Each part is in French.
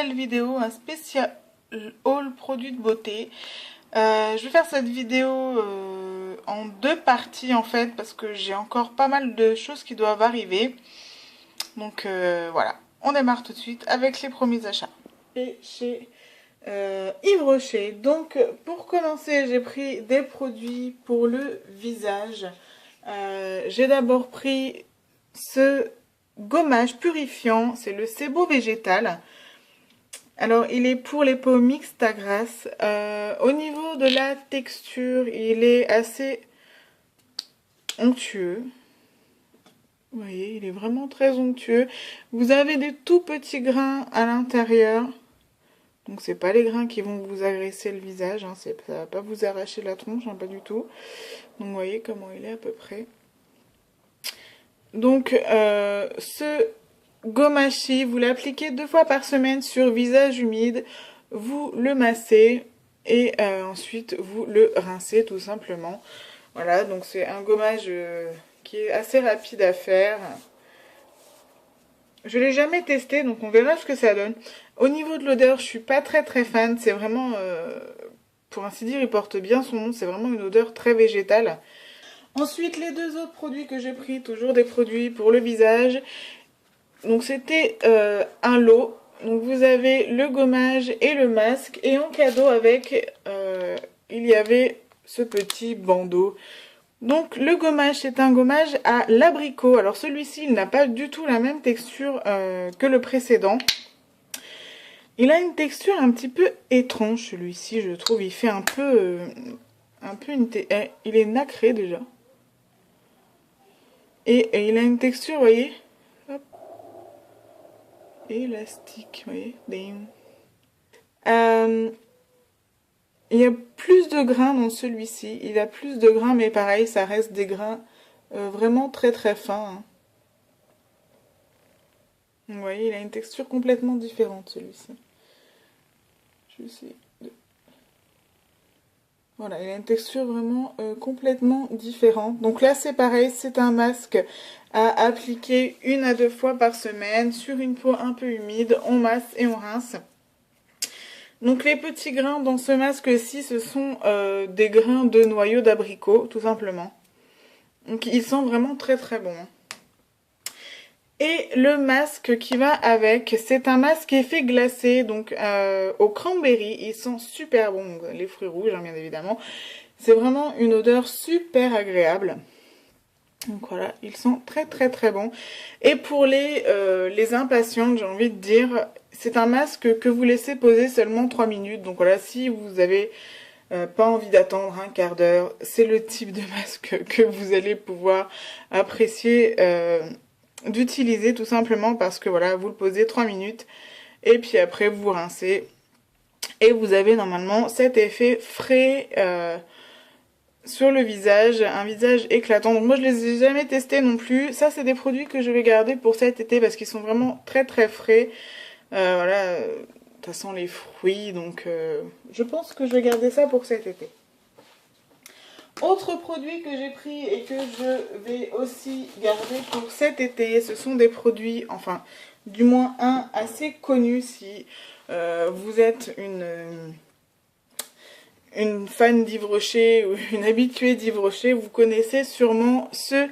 nouvelle vidéo, un spécial haul produits de beauté. Je vais faire cette vidéo en deux parties en fait parce que j'ai encore pas mal de choses qui doivent arriver. Donc voilà, on démarre tout de suite avec les premiers achats. Et chez Yves Rocher. Donc pour commencer, j'ai pris des produits pour le visage. J'ai d'abord pris ce gommage purifiant, c'est le Sebo végétal. Alors il est pour les peaux mixtes à grasse. Au niveau de la texture, il est assez onctueux. Vous voyez, il est vraiment très onctueux. Vous avez des tout petits grains à l'intérieur. Donc c'est pas les grains qui vont vous agresser le visage, hein, ça va pas vous arracher la tronche, hein, pas du tout. Donc vous voyez comment il est à peu près. Donc ce gommage-ci, vous l'appliquez 2 fois par semaine sur visage humide, vous le massez et ensuite vous le rincez tout simplement. Voilà, donc c'est un gommage qui est assez rapide à faire. Je l'ai jamais testé, donc on verra ce que ça donne. Au niveau de l'odeur, je suis pas très fan. C'est vraiment, pour ainsi dire, il porte bien son nom. C'est vraiment une odeur très végétale. Ensuite, les deux autres produits que j'ai pris, toujours des produits pour le visage. Donc c'était un lot. Donc vous avez le gommage et le masque. Et en cadeau avec, il y avait ce petit bandeau. Donc le gommage, c'est un gommage à l'abricot. Alors celui-ci, il n'a pas du tout la même texture que le précédent. Il a une texture un petit peu étrange, celui-ci, je trouve. Il fait un peu il est nacré déjà. Et il a une texture, vous voyez, hop, élastique, vous voyez. Il y a plus de grains dans celui-ci. Il a plus de grains, mais pareil, ça reste des grains vraiment très fins. Hein. Vous voyez, il a une texture complètement différente, celui-ci. Voilà, il a une texture vraiment complètement différente. Donc là, c'est pareil, c'est un masque à appliquer 1 à 2 fois par semaine sur une peau un peu humide. On masse et on rince. Donc les petits grains dans ce masque-ci, ce sont des grains de noyau d'abricot, tout simplement. Donc ils sont vraiment très bons. Et le masque qui va avec, c'est un masque effet glacé, donc au cranberry. Ils sont super bons, les fruits rouges, hein, bien évidemment. C'est vraiment une odeur super agréable. Donc voilà, ils sont très bons. Et pour les impatientes, j'ai envie de dire, c'est un masque que vous laissez poser seulement 3 minutes. Donc voilà, si vous avez pas envie d'attendre un quart d'heure, c'est le type de masque que vous allez pouvoir apprécier d'utiliser tout simplement parce que voilà, vous le posez 3 minutes et puis après vous rincez et vous avez normalement cet effet frais sur le visage, un visage éclatant. Donc moi je les ai jamais testés non plus. Ça c'est des produits que je vais garder pour cet été parce qu'ils sont vraiment très frais. Voilà, ça sent les fruits donc je pense que je vais garder ça pour cet été. Autre produit que j'ai pris et que je vais aussi garder pour cet été, ce sont des produits, enfin du moins un assez connu si vous êtes une fan d'Yves Rocher ou une habituée d'Yves Rocher, vous connaissez sûrement ce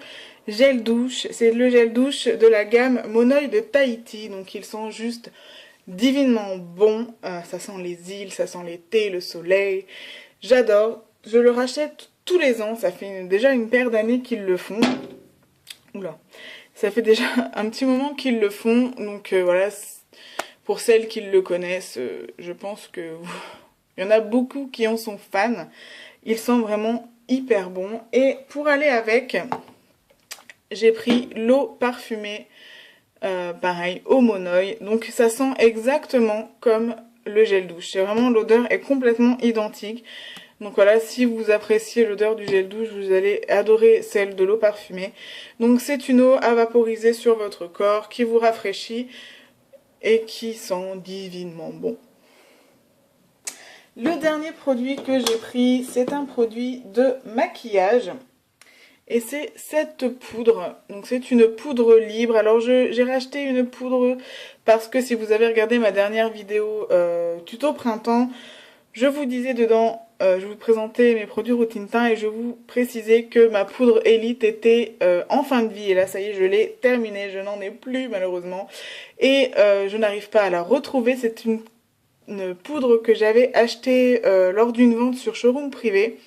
gel douche. C'est le gel douche de la gamme Monoï de Tahiti, donc ils sont juste divinement bons. Ça sent les îles, ça sent l'été, le soleil. J'adore, je le rachète tous les ans, ça fait déjà une paire d'années qu'ils le font. Oula, ça fait déjà un petit moment qu'ils le font, donc voilà, pour celles qui le connaissent, je pense que il y en a beaucoup qui en sont fans. Ils sont vraiment hyper bons. Et pour aller avec, j'ai pris l'eau parfumée, pareil, au Monoï. Donc ça sent exactement comme le gel douche. C'est vraiment, l'odeur est complètement identique. Donc voilà, si vous appréciez l'odeur du gel douche, vous allez adorer celle de l'eau parfumée. Donc c'est une eau à vaporiser sur votre corps qui vous rafraîchit et qui sent divinement bon. Le dernier produit que j'ai pris, c'est un produit de maquillage. Et c'est cette poudre, donc c'est une poudre libre. Alors j'ai racheté une poudre parce que si vous avez regardé ma dernière vidéo tuto printemps, je vous disais dedans, je vous présentais mes produits routine teint et je vous précisais que ma poudre Elite était en fin de vie. Et là ça y est, je l'ai terminée, je n'en ai plus malheureusement. Et je n'arrive pas à la retrouver, c'est une poudre que j'avais achetée lors d'une vente sur showroom privé.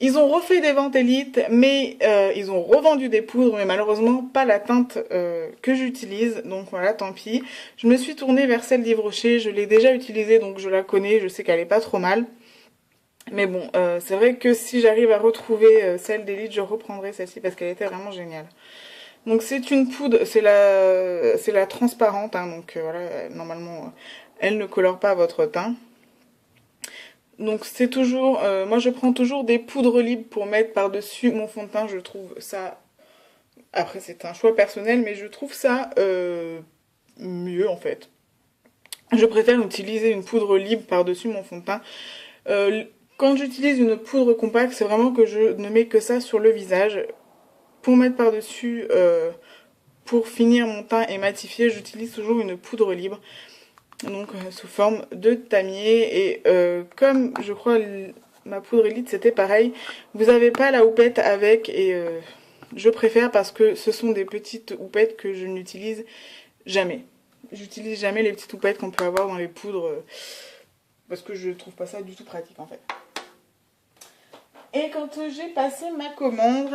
Ils ont refait des ventes Elite, mais ils ont revendu des poudres, mais malheureusement pas la teinte que j'utilise, donc voilà, tant pis. Je me suis tournée vers celle d'Yves Rocher, je l'ai déjà utilisée, donc je la connais, je sais qu'elle est pas trop mal. Mais bon, c'est vrai que si j'arrive à retrouver celle d'Elite, je reprendrai celle-ci parce qu'elle était vraiment géniale. Donc c'est une poudre, c'est la transparente, hein, donc voilà, normalement elle ne colore pas votre teint. Donc c'est toujours, moi je prends toujours des poudres libres pour mettre par-dessus mon fond de teint, je trouve ça, après c'est un choix personnel, mais je trouve ça mieux en fait. Je préfère utiliser une poudre libre par-dessus mon fond de teint. Quand j'utilise une poudre compacte, c'est vraiment que je ne mets que ça sur le visage. Pour mettre par-dessus, pour finir mon teint et matifier, j'utilise toujours une poudre libre. Donc sous forme de damier. Et comme je crois ma poudre Elite c'était pareil, vous n'avez pas la houppette avec. Et je préfère parce que ce sont des petites houpettes que je n'utilise jamais. J'utilise jamais les petites houpettes qu'on peut avoir dans les poudres. Parce que je trouve pas ça du tout pratique en fait. Et quand j'ai passé ma commande,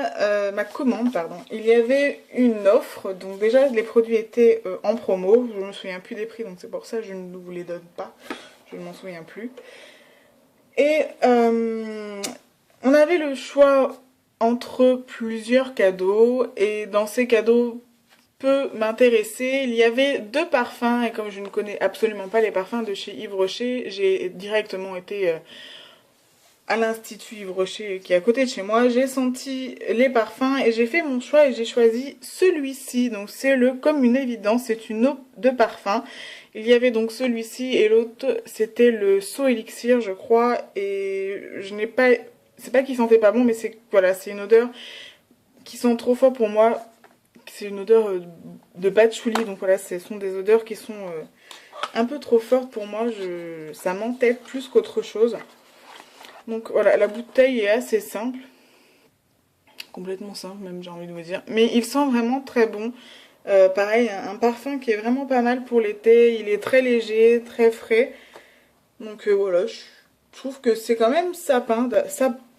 il y avait une offre. Donc déjà, les produits étaient en promo. Je ne me souviens plus des prix, donc c'est pour ça que je ne vous les donne pas. Je ne m'en souviens plus. Et on avait le choix entre plusieurs cadeaux. Et dans ces cadeaux peut m'intéresser, il y avait 2 parfums. Et comme je ne connais absolument pas les parfums de chez Yves Rocher, j'ai directement été à l'Institut Yves Rocher qui est à côté de chez moi. J'ai senti les parfums et j'ai fait mon choix et j'ai choisi celui-ci. Donc c'est comme une évidence, c'est une eau de parfum. Il y avait donc celui-ci et l'autre c'était le So Elixir je crois. Et je n'ai pas... C'est pas qu'il sentait pas bon, mais c'est voilà, c'est une odeur qui sent trop fort pour moi. C'est une odeur de patchouli. Donc voilà, ce sont des odeurs qui sont un peu trop fortes pour moi. Ça m'entête plus qu'autre chose. Donc voilà, la bouteille est assez simple. Complètement simple même, j'ai envie de vous dire. Mais il sent vraiment très bon. Pareil, un parfum qui est vraiment pas mal pour l'été. Il est très léger, très frais. Donc voilà, je trouve que c'est quand même sapin.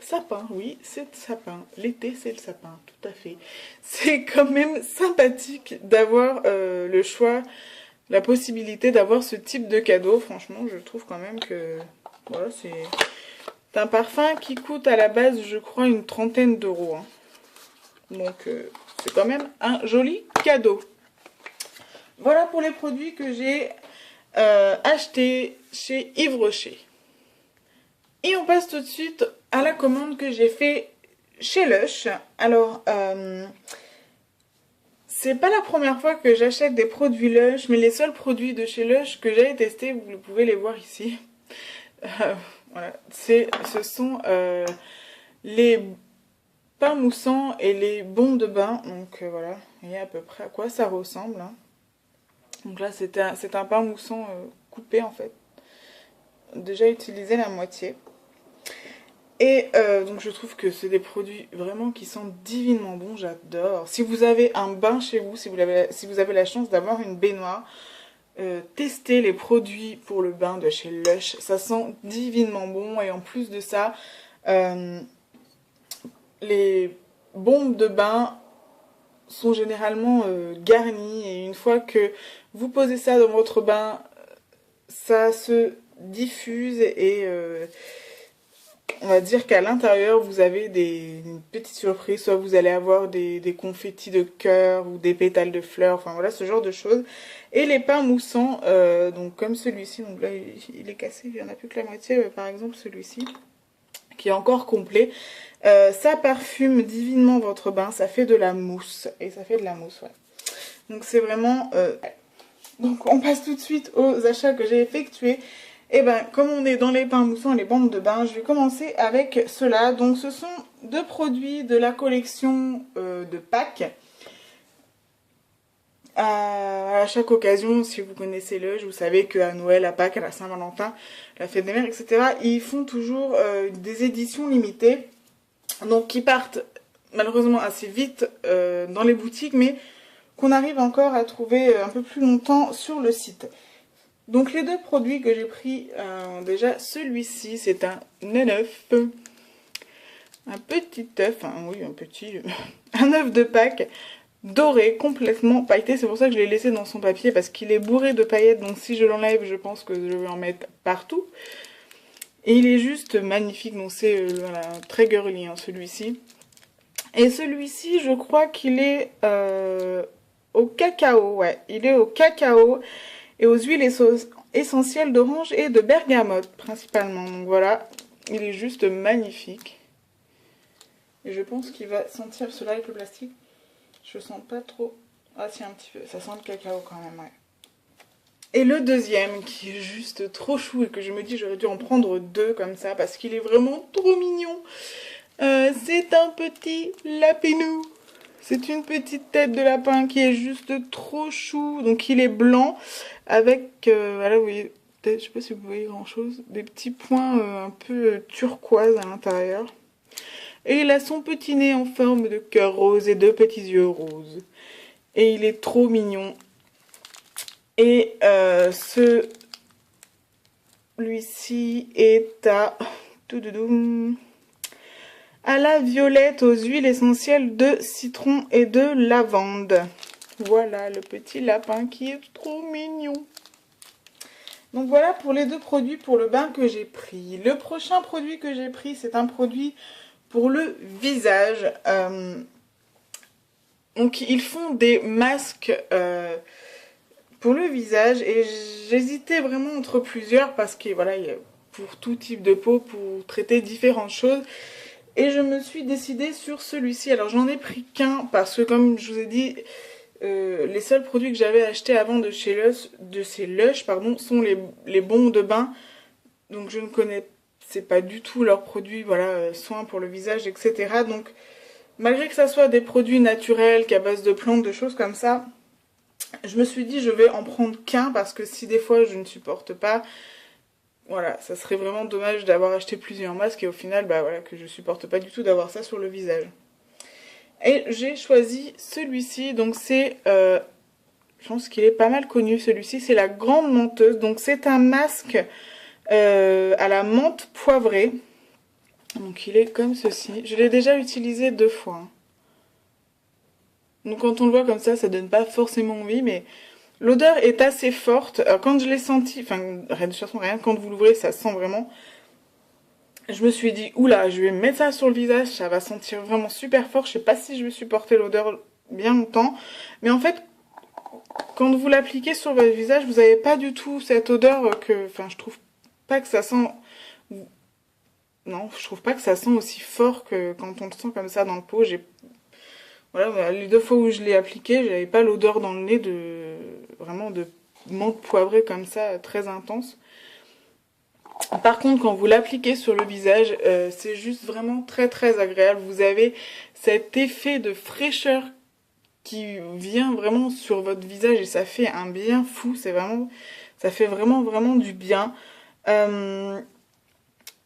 Sapin, oui, c'est sapin. L'été, c'est le sapin, tout à fait. C'est quand même sympathique d'avoir le choix, la possibilité d'avoir ce type de cadeau. Franchement, je trouve quand même que voilà, c'est un parfum qui coûte à la base, je crois, une trentaine d'euros. Hein. Donc, c'est quand même un joli cadeau. Voilà pour les produits que j'ai achetés chez Yves Rocher. Et on passe tout de suite à la commande que j'ai fait chez Lush. Alors, c'est pas la première fois que j'achète des produits Lush, mais les seuls produits de chez Lush que j'ai testés, vous pouvez les voir ici. Voilà, ce sont les pains moussants et les baumes de bain. Donc voilà, vous voyez à peu près à quoi ça ressemble. Hein. Donc là, c'est un pain moussant coupé en fait. Déjà utilisé la moitié. Et donc je trouve que c'est des produits vraiment qui sentent divinement bons, j'adore. Si vous avez un bain chez vous, si vous avez la chance d'avoir une baignoire, tester les produits pour le bain de chez Lush, ça sent divinement bon. Et en plus de ça, les bombes de bain sont généralement garnies. Et une fois que vous posez ça dans votre bain, ça se diffuse et on va dire qu'à l'intérieur vous avez une petite surprise. Soit vous allez avoir des confettis de cœur ou des pétales de fleurs, enfin voilà, ce genre de choses. Et les pains moussants, donc comme celui-ci, donc là il est cassé, il n'y en a plus que la moitié, par exemple celui-ci, qui est encore complet. Ça parfume divinement votre bain, ça fait de la mousse, et ça fait de la mousse, ouais. Donc c'est vraiment... Donc on passe tout de suite aux achats que j'ai effectués. Et ben comme on est dans les pains moussants et les bombes de bain, je vais commencer avec ceux-là. Donc ce sont deux produits de la collection de Pâques. À chaque occasion, si vous connaissez Lush, vous savez qu'à Noël, à Pâques, à la Saint-Valentin, la fête des mères, etc., ils font toujours des éditions limitées, donc qui partent malheureusement assez vite dans les boutiques, mais qu'on arrive encore à trouver un peu plus longtemps sur le site. Donc les deux produits que j'ai pris, déjà celui-ci, c'est un œuf, un petit œuf, hein, oui un petit, un œuf de Pâques, doré, complètement pailleté. C'est pour ça que je l'ai laissé dans son papier, parce qu'il est bourré de paillettes, donc si je l'enlève, je pense que je vais en mettre partout. Et il est juste magnifique, donc c'est voilà, très girly hein, celui-ci. Et celui-ci, je crois qu'il est au cacao, ouais, il est au cacao et aux huiles essentielles d'orange et de bergamote principalement. Donc voilà, il est juste magnifique. Et je pense qu'il va sentir cela avec le plastique. Je sens pas trop. Ah si, un petit peu. Ça sent le cacao quand même, ouais. Et le deuxième, qui est juste trop chou et que je me dis j'aurais dû en prendre deux comme ça parce qu'il est vraiment trop mignon. C'est un petit lapinou. C'est une petite tête de lapin qui est juste trop chou. Donc il est blanc avec, voilà vous voyez, je sais pas si vous voyez grand chose, des petits points un peu turquoise à l'intérieur. Et il a son petit nez en forme de cœur rose et deux petits yeux roses. Et il est trop mignon. Et celui-ci est à la violette aux huiles essentielles de citron et de lavande. Voilà le petit lapin qui est trop mignon. Donc voilà pour les deux produits pour le bain que j'ai pris. Le prochain produit que j'ai pris, c'est un produit pour le visage. Donc ils font des masques pour le visage et j'hésitais vraiment entre plusieurs parce que voilà, il y a pour tout type de peau, pour traiter différentes choses. Et je me suis décidée sur celui-ci. Alors j'en ai pris qu'un parce que comme je vous ai dit, les seuls produits que j'avais achetés avant de chez Lush, pardon, sont les bombes de bain. Donc je ne connaissais pas du tout leurs produits, voilà, soins pour le visage, etc. Donc malgré que ça soit des produits naturels, qu'à base de plantes, de choses comme ça, je me suis dit je vais en prendre qu'un parce que si des fois je ne supporte pas, voilà, ça serait vraiment dommage d'avoir acheté plusieurs masques et au final, bah voilà, que je supporte pas du tout d'avoir ça sur le visage. Et j'ai choisi celui-ci, donc c'est, je pense qu'il est pas mal connu celui-ci, c'est la grande menteuse. Donc c'est un masque à la menthe poivrée. Donc il est comme ceci. Je l'ai déjà utilisé 2 fois. Donc quand on le voit comme ça donne pas forcément envie, mais l'odeur est assez forte. Alors, quand je l'ai senti, enfin, de toute façon, rien, quand vous l'ouvrez, ça sent vraiment. Je me suis dit, oula, je vais mettre ça sur le visage, ça va sentir vraiment super fort. Je sais pas si je vais supporter l'odeur bien longtemps. Mais en fait, quand vous l'appliquez sur votre visage, vous n'avez pas du tout cette odeur que, enfin, je trouve pas que ça sent. Non, je trouve pas que ça sent aussi fort que quand on le sent comme ça dans le pot. Voilà, les 2 fois où je l'ai appliqué, j'avais pas l'odeur dans le nez de vraiment de menthe poivrée comme ça, très intense. Par contre, quand vous l'appliquez sur le visage, c'est juste vraiment très très agréable. Vous avez cet effet de fraîcheur qui vient vraiment sur votre visage et ça fait un bien fou. Ça fait vraiment vraiment du bien.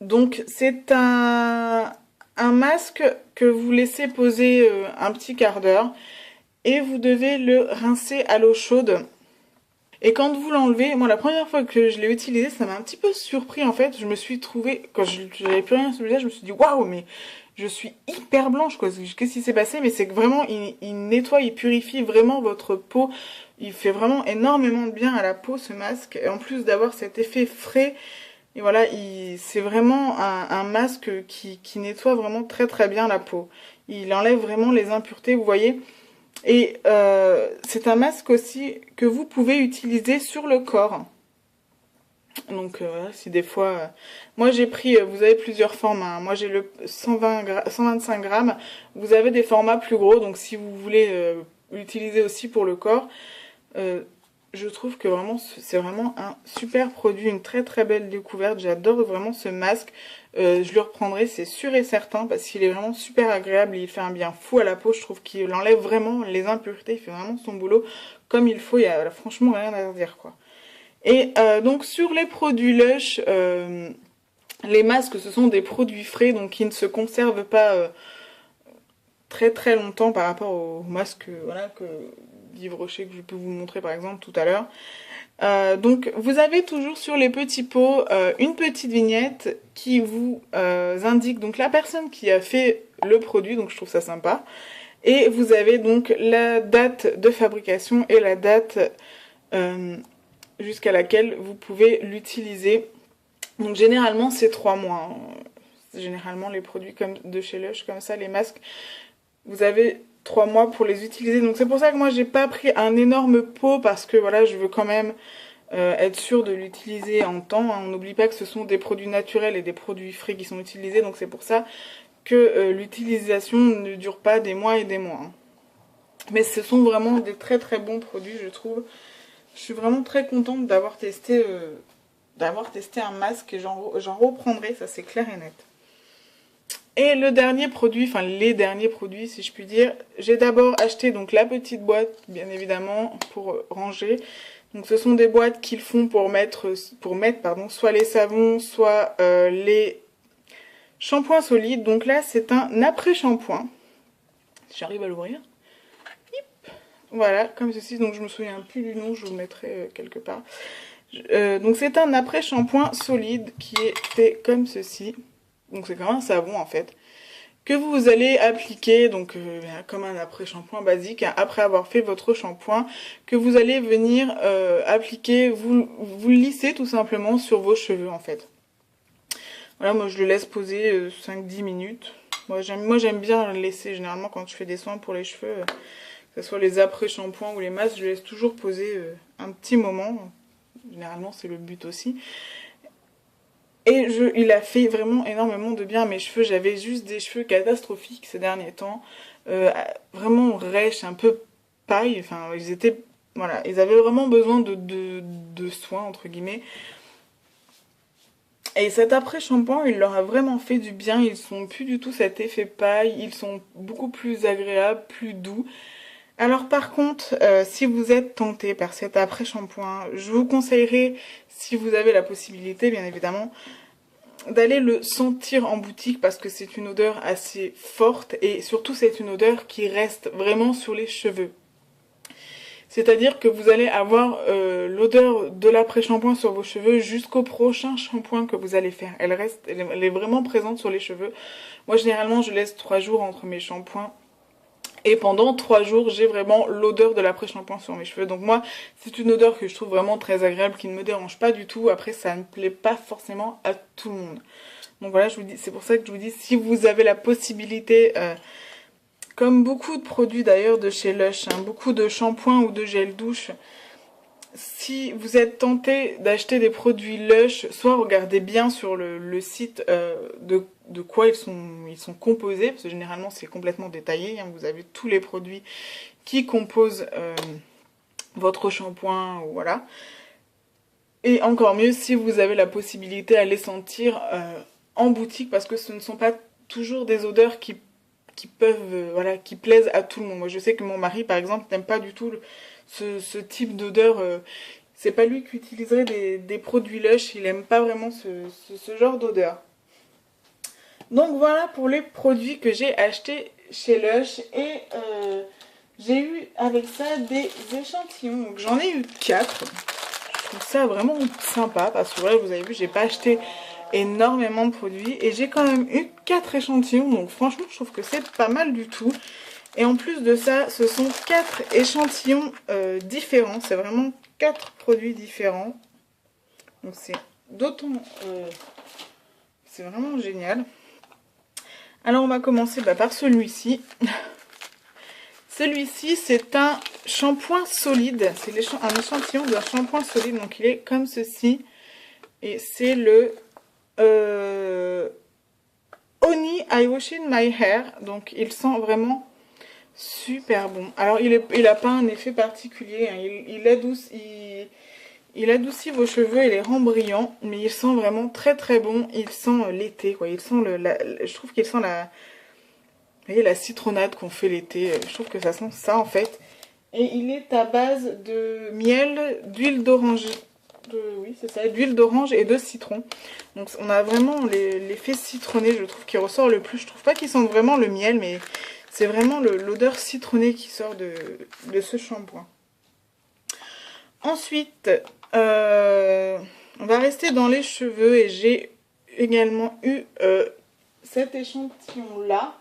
Donc c'est un masque que vous laissez poser un petit quart d'heure et vous devez le rincer à l'eau chaude. Et quand vous l'enlevez, moi la première fois que je l'ai utilisé, ça m'a un petit peu surpris en fait. Je me suis trouvée, quand j'avais plus rien sur le visage, je me suis dit waouh, mais je suis hyper blanche quoi. Qu'est-ce qui s'est passé? Mais c'est que vraiment, il nettoie, il purifie vraiment votre peau. Il fait vraiment énormément de bien à la peau ce masque. Et en plus d'avoir cet effet frais, et voilà, c'est vraiment un masque qui nettoie vraiment très très bien la peau. Il enlève vraiment les impuretés, vous voyez. Et c'est un masque aussi que vous pouvez utiliser sur le corps. Donc si des fois... moi j'ai pris, vous avez plusieurs formats. Moi j'ai le 125 grammes. Vous avez des formats plus gros. Donc si vous voulez l'utiliser aussi pour le corps, je trouve que vraiment c'est vraiment un super produit. Une très très belle découverte. J'adore vraiment ce masque. je le reprendrai, c'est sûr et certain, parce qu'il est vraiment super agréable et il fait un bien fou à la peau. Je trouve qu'il enlève vraiment les impuretés, il fait vraiment son boulot comme il faut, il y a franchement rien à dire, quoi. Et donc sur les produits Lush, les masques, ce sont des produits frais, donc qui ne se conservent pas très très longtemps par rapport aux masques voilà, d'Yves Rocher que je peux vous montrer par exemple tout à l'heure. Donc vous avez toujours sur les petits pots une petite vignette qui vous indique donc la personne qui a fait le produit, donc je trouve ça sympa. Et vous avez donc la date de fabrication et la date jusqu'à laquelle vous pouvez l'utiliser. Donc généralement c'est 3 mois. Hein. Généralement les produits comme de chez Lush comme ça, les masques, vous avez 3 mois pour les utiliser. Donc c'est pour ça que moi j'ai pas pris un énorme pot parce que voilà, je veux quand même être sûr de l'utiliser en temps. Hein. On n'oublie pas que ce sont des produits naturels et des produits frais qui sont utilisés. Donc c'est pour ça que l'utilisation ne dure pas des mois et des mois. Hein. Mais ce sont vraiment des très très bons produits, je trouve. Je suis vraiment très contente d'avoir testé un masque et j'en reprendrai, ça c'est clair et net. Et le dernier produit, enfin les derniers produits si je puis dire, j'ai d'abord acheté donc la petite boîte, bien évidemment, pour ranger. Donc ce sont des boîtes qu'ils font pour mettre soit les savons, soit les shampoings solides. Donc là c'est un après-shampoing. Si j'arrive à l'ouvrir. Voilà, comme ceci, donc je me souviens plus du nom, je vous le mettrai quelque part. Donc c'est un après-shampoing solide qui est fait comme ceci. Donc c'est comme un savon en fait. Que vous allez appliquer, donc comme un après-shampoing basique, hein, après avoir fait votre shampoing, que vous allez venir appliquer, vous le lissez tout simplement sur vos cheveux en fait. Voilà, moi je le laisse poser 5-10 minutes. Moi j'aime bien le laisser généralement quand je fais des soins pour les cheveux. Que ce soit les après-shampoings ou les masques, je laisse toujours poser un petit moment. Généralement, c'est le but aussi. Et il a fait vraiment énormément de bien à mes cheveux. J'avais juste des cheveux catastrophiques ces derniers temps. Vraiment rêches, un peu paille. Enfin, ils avaient vraiment besoin de soins, entre guillemets. Et cet après-shampoing, il leur a vraiment fait du bien. Ils sont plus du tout cet effet paille. Ils sont beaucoup plus agréables, plus doux. Alors par contre, si vous êtes tenté par cet après-shampoing, je vous conseillerais, si vous avez la possibilité bien évidemment, d'aller le sentir en boutique parce que c'est une odeur assez forte et surtout c'est une odeur qui reste vraiment sur les cheveux. C'est-à-dire que vous allez avoir l'odeur de l'après-shampoing sur vos cheveux jusqu'au prochain shampoing que vous allez faire. Elle est vraiment présente sur les cheveux. Moi généralement je laisse 3 jours entre mes shampoings. Et pendant 3 jours, j'ai vraiment l'odeur de l'après-shampoing sur mes cheveux. Donc moi, c'est une odeur que je trouve vraiment très agréable, qui ne me dérange pas du tout. Après, ça ne plaît pas forcément à tout le monde. Donc voilà, je vous dis, c'est pour ça que je vous dis, si vous avez la possibilité, comme beaucoup de produits d'ailleurs de chez Lush, hein, beaucoup de shampoings ou de gel douche, si vous êtes tenté d'acheter des produits Lush, soit regardez bien sur le site de quoi ils sont composés, parce que généralement c'est complètement détaillé, hein, vous avez tous les produits qui composent votre shampoing, voilà. Et encore mieux si vous avez la possibilité à les sentir en boutique, parce que ce ne sont pas toujours des odeurs qui peuvent, voilà, qui plaisent à tout le monde. Moi je sais que mon mari par exemple n'aime pas du tout ce type d'odeur, c'est pas lui qui utiliserait des produits Lush, il aime pas vraiment ce genre d'odeur. Donc voilà pour les produits que j'ai achetés chez Lush et j'ai eu avec ça des échantillons. Donc j'en ai eu 4. Je trouve ça vraiment sympa parce que voilà, vous avez vu, j'ai pas acheté énormément de produits et j'ai quand même eu 4 échantillons. Donc franchement, je trouve que c'est pas mal du tout. Et en plus de ça, ce sont 4 échantillons différents. C'est vraiment 4 produits différents. Donc c'est d'autant... c'est vraiment génial. Alors on va commencer par celui-ci. Celui-ci, c'est un shampoing solide. C'est un échantillon d'un shampoing solide. Donc il est comme ceci. Et c'est le Honey I Washing My Hair. Donc il sent vraiment super bon. Alors il a pas un effet particulier. Hein. Il adoucit, Il adoucit vos cheveux et les rend brillants, mais il sent vraiment très très bon. Il sent l'été, quoi. Il sent je trouve qu'il sent la... Vous voyez, la citronnade qu'on fait l'été. Je trouve que ça sent ça, en fait. Et il est à base de miel, d'huile d'orange. Oui, c'est ça, d'huile d'orange et de citron. Donc on a vraiment l'effet citronné, je trouve, qui ressort le plus. Je trouve pas qu'il sente vraiment le miel, mais c'est vraiment l'odeur citronnée qui sort de ce shampoing. Ensuite, on va rester dans les cheveux et j'ai également eu cet échantillon-là.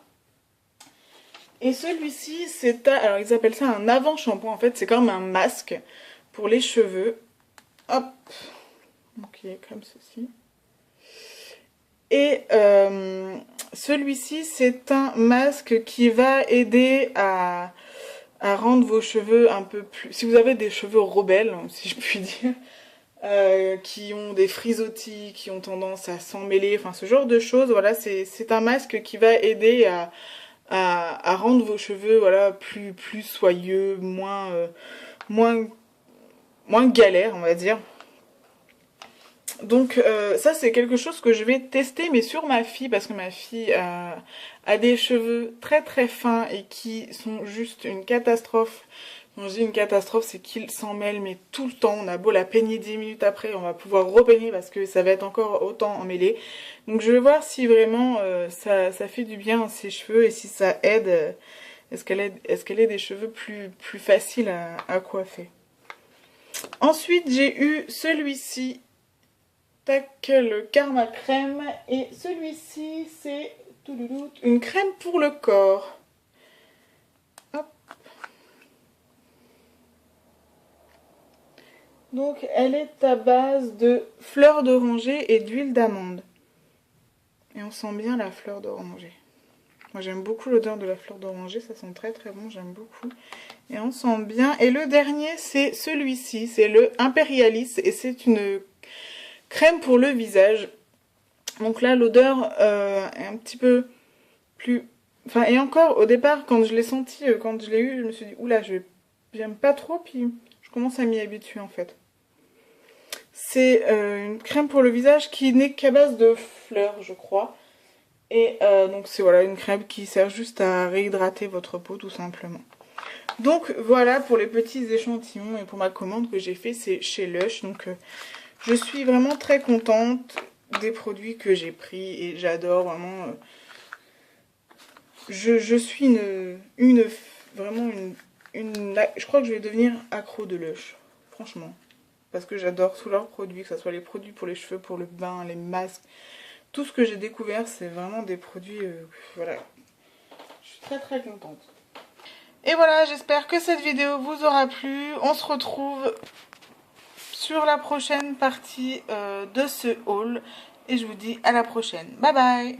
Et celui-ci, alors ils appellent ça un avant-shampoing. En fait, c'est comme un masque pour les cheveux. Hop, donc il est comme ceci. Et celui-ci, c'est un masque qui va aider à rendre vos cheveux un peu plus... Si vous avez des cheveux rebelles, si je puis dire, qui ont des frisottis, qui ont tendance à s'emmêler, enfin ce genre de choses, voilà, c'est un masque qui va aider à rendre vos cheveux, voilà, plus soyeux, moins galère, on va dire. Donc ça c'est quelque chose que je vais tester, mais sur ma fille, parce que ma fille a des cheveux très très fins et qui sont juste une catastrophe. Quand je dis une catastrophe, c'est qu'ils s'en mêlent mais tout le temps. On a beau la peigner 10 minutes après, on va pouvoir repeigner parce que ça va être encore autant emmêlé. Donc je vais voir si vraiment ça fait du bien à ses cheveux et si ça aide. Est-ce qu'elle ait des cheveux plus faciles à coiffer. Ensuite j'ai eu celui-ci. Tac, le Karma Crème. Et celui-ci, c'est une crème pour le corps. Hop. Donc, elle est à base de fleurs d'oranger et d'huile d'amande. Et on sent bien la fleur d'oranger. Moi, j'aime beaucoup l'odeur de la fleur d'oranger. Ça sent très très bon, j'aime beaucoup. Et on sent bien. Et le dernier, c'est celui-ci. C'est le Imperialis. Et c'est une crème pour le visage. Donc là, l'odeur est un petit peu plus... Enfin, et encore, au départ, quand je l'ai senti, quand je l'ai eu, je me suis dit, oula, j'aime pas trop, puis je commence à m'y habituer, en fait. C'est une crème pour le visage qui n'est qu'à base de fleurs, je crois. Et donc, c'est voilà, une crème qui sert juste à réhydrater votre peau, tout simplement. Donc, voilà pour les petits échantillons et pour ma commande que j'ai fait, c'est chez Lush. Donc, je suis vraiment très contente des produits que j'ai pris et j'adore vraiment. Je suis vraiment je crois que je vais devenir accro de Lush, franchement. Parce que j'adore tous leurs produits, que ce soit les produits pour les cheveux, pour le bain, les masques. Tout ce que j'ai découvert, c'est vraiment des produits, voilà. Je suis très très contente. Et voilà, j'espère que cette vidéo vous aura plu. On se retrouve sur la prochaine partie de ce haul. Et je vous dis à la prochaine. Bye bye!